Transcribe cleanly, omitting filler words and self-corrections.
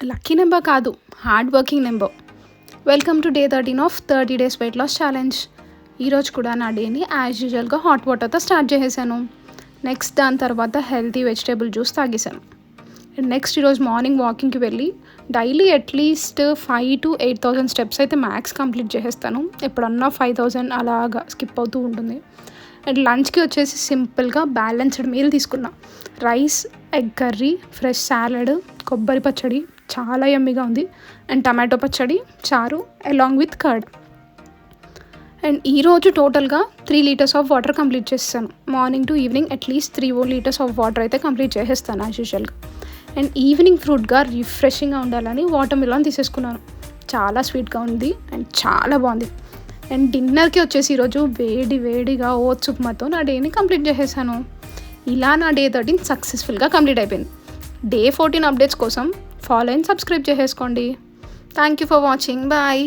Lucky number కాదు, hard working number. Welcome to day 13 of 30 days weight loss challenge. ఈరోజు కూడా నా డేని యాజ్ యూజువల్గా హాట్ వాటర్తో స్టార్ట్ చేసేసాను. నెక్స్ట్ దాని తర్వాత హెల్తీ వెజిటేబుల్ జ్యూస్ తాగేసాను. అండ్ నెక్స్ట్ ఈరోజు మార్నింగ్ వాకింగ్కి వెళ్ళి డైలీ అట్లీస్ట్ 5,000 to 8,000 స్టెప్స్ అయితే మ్యాక్స్ కంప్లీట్ చేసేస్తాను. ఎప్పుడన్నా 5,000 అలాగా స్కిప్ అవుతూ ఉంటుంది. అండ్ లంచ్కి వచ్చేసి సింపుల్గా బ్యాలెన్స్డ్ మీల్ తీసుకున్నా. Rice, egg curry, fresh salad, కొబ్బరి పచ్చడి చాలా యమ్మీగా ఉంది. అండ్ టమాటో పచ్చడి, చారు అలాంగ్ విత్ కర్డ్. అండ్ ఈరోజు టోటల్గా 3 liters ఆఫ్ వాటర్ కంప్లీట్ చేస్తాను. Morning to evening at least 3 liters of water అయితే కంప్లీట్ చేసేస్తాను యాజ్ యూజువల్గా. అండ్ ఈవినింగ్ ఫ్రూట్గా రిఫ్రెషింగ్గా ఉండాలని వాటర్ మిలాన్ తీసేసుకున్నాను. చాలా స్వీట్గా ఉంది అండ్ చాలా బాగుంది. అండ్ డిన్నర్కి వచ్చేసి ఈరోజు వేడిగా ఓట్స్ ఉప్మాతో నా డేని కంప్లీట్ చేసేసాను. ఇలా నా డే 13 సక్సెస్ఫుల్గా కంప్లీట్ అయిపోయింది. డే 14 అప్డేట్స్ కోసం ఫాలో అండ్ సబ్స్క్రైబ్ చేసేసుకోండి. Thank you for watching. Bye.